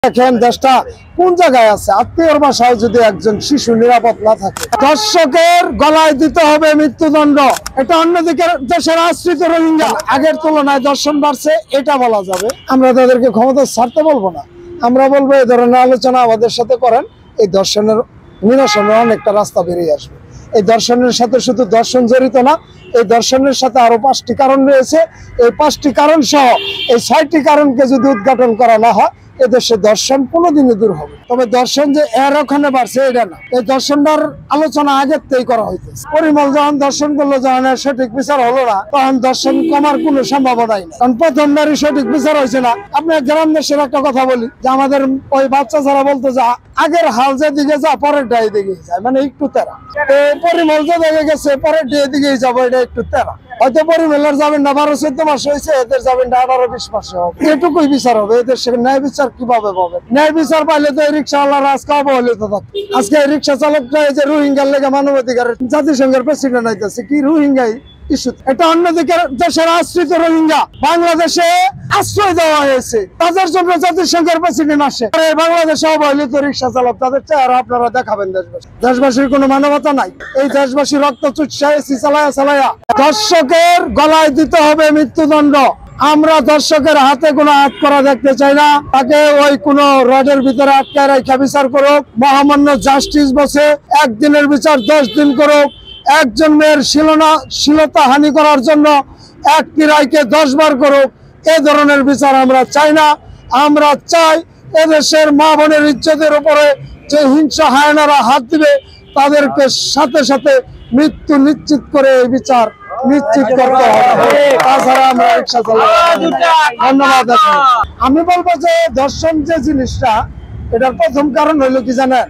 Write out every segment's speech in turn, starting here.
দেখেন দেশটা কোন জায়গায় আছে। আত্মীয়র বাসায় যদি একজন শিশু নিরাপদ না থাকে, দর্শকের গলায় দিতে হবে মৃত্যুদণ্ড। এটা অন্যদিকে দেশের আশ্রিত রোহিঙ্গা আগের তুলনায় দর্শন বাড়ছে, এটা বলা যাবে। আমরা তাদেরকে ক্ষমতা ছাড়তে বলবো না, আমরা বলবো এই ধরনের আলোচনা আমাদের সাথে করেন। এই দর্শনের নিরসনের অনেকটা রাস্তা বেরিয়ে আসবে। এই দর্শনের সাথে শুধু দর্শন জড়িত না, এই দর্শনের সাথে আরো 5টি কারণ রয়েছে। এই 5টি কারণ সহ এই 6টি কারণকে যদি উদ্ঘাটন করা না হয়, এদেশে দর্শন কোনোদিনই দূর হবে। তবে দর্শন যে এর ওখানে বাড়ছে এটা না, এই দর্শনটার আলোচনা আগের থেকেই করা হইতেছে। পরিমল যখন দর্শন করলো, যখন সঠিক বিচার হলো না, তখন দর্শন কমার কোনো সম্ভাবনাই নেই। কারণ প্রথম নারী সঠিক বিচার হয়েছে না। আপনি গ্রাম দেশের একটা কথা বলি যে আমাদের ওই বাচ্চা যারা বলতো যে আগের হাল যেদিকে যা পরের ডাই দিকে যায়, মানে একটু তেরা। পরিমল যে দেখে গেছে পরের ডে দিকেই যাবো, এটা একটু তেরা। হয়তো পরিমলের যাবেন না 12-14 মাস হয়েছে, এদের যাবেন না 18-20 মাসে হবে। এটুকুই বিচার হবে। এদের সে ন্যায় বিচার কিভাবে পাবে? ন্যায় বিচার পাইলে তো এই রিক্সাওয়ালারা আজকে অবহেলিত থাকবে। আজকে এই রিক্সা চালকরা এই যে রোহিঙ্গার লেগে মানবাধিকারের জাতিসংঘের প্রেসিডেন্ট হইতেছে, কি রোহিঙ্গাই ইস্যু। এটা অন্যদিকে দেশের আশ্রিত রোহিঙ্গা বাংলাদেশে আশ্রয় দেওয়া হয়েছে, তাদের জন্য জাতিসংঘের প্রেসিডেন্ট আসে। বাংলাদেশে অবহেলিত রিক্সা চালক, তাদের চেহারা আপনারা দেখাবেন দেশবাসী। দেশবাসীর কোনো মানবতা নাই। এই দেশবাসী রক্ত চুষায় চালায়া দর্শকের গলায় দিতে হবে মৃত্যুদণ্ড। আমরা দর্শকের হাতে কোনো হাত করা দেখতে চাই না। তাকে ওই কোনো রডের ভিতরে আটকায় রেখে বিচার করুক। মহামান্য জাস্টিস বসে একদিনের বিচার 10 দিন করুক। একজন মেয়ের শ্লীলতা হানি করার জন্য একটি রায়কে 10 বার করুক। এ ধরনের বিচার আমরা চাই না। আমরা চাই এদেশের মা বোনের ইজ্জতের উপরে যে হিংসা হায়নারা হাত দিবে, তাদেরকে সাথে সাথে মৃত্যু নিশ্চিত করে এই বিচার নিশ্চিত করতে হবে। তাছাড়া আমরা রিক্সা চালাবো। ধন্যবাদ। আমি বলবো যে দর্শন যে জিনিসটা, এটার প্রথম কারণ হইলো কি জানেন?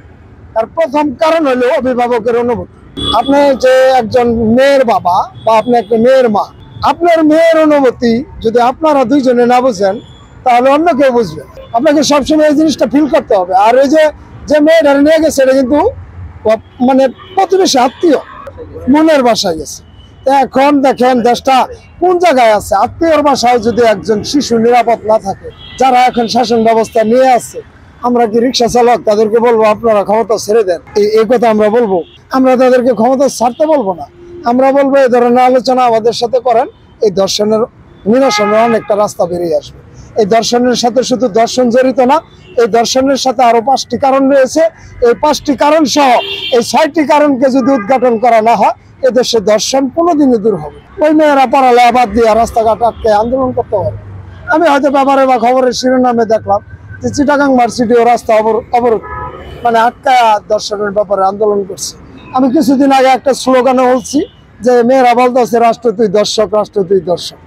তার প্রথম কারণ হইলো অভিভাবকের অনুভূতি। আপনি যে একজন মেয়ের বাবা বা আপনি একটা মেয়ের মা, আপনার মেয়ের অনুভূতি যদি আপনারা দুইজনে না বুঝেন, তাহলে অন্য কেউ বুঝবে। আপনাকে সবসময় এই জিনিসটা ফিল করতে হবে। আর ওই যে মেয়েটা নিয়ে গেছে, এটা কিন্তু মানে প্রতিবেশী আত্মীয়, মনের বাসায় গেছে। এখন দেখেন দেশটা কোন জায়গায় আছে। আত্মীয়র বাসায় যদি একজন শিশু নিরাপদ না থাকে, যারা এখন শাসন ব্যবস্থা নিয়ে আছে, আমরা কি রিক্সা চালক তাদেরকে বলবো আপনারা ক্ষমতা ছেড়ে দেন? এই কথা আমরা বলবো? আমরা তাদেরকে ক্ষমতা ছাড়তে বলবো না, আমরা বলবো এই ধরনের আলোচনা আমাদের সাথে করেন। এই দর্শনের নিরসনের অনেকটা রাস্তা বেরিয়ে আসবে। এই দর্শনের সাথে শুধু দর্শন জড়িত না, এই দর্শনের সাথে আরো 5টি কারণ রয়েছে। এই 5টি কারণ সহ এই 6টি কারণকে যদি উদ্ঘাটন করা না হয়, এদেশে দর্শন কোনোদিনই দূর হবে। ওই মেয়েরা পড়ালেখা বাদ দিয়ে রাস্তাঘাট আটকে আন্দোলন করতে হবে। আমি হয়তো ব্যাপারে বা খবরের শিরোনামে দেখলাম যে চিটাগাং ভার্সিটিও রাস্তা অবরোধ, মানে আটকায়া দর্শনের ব্যাপারে আন্দোলন করছে। আমি কিছুদিন আগে একটা স্লোগানে বলছি যে মেয়েরা বলতেছে রাষ্ট্র তুই দর্শক, রাষ্ট্র তুই দর্শক।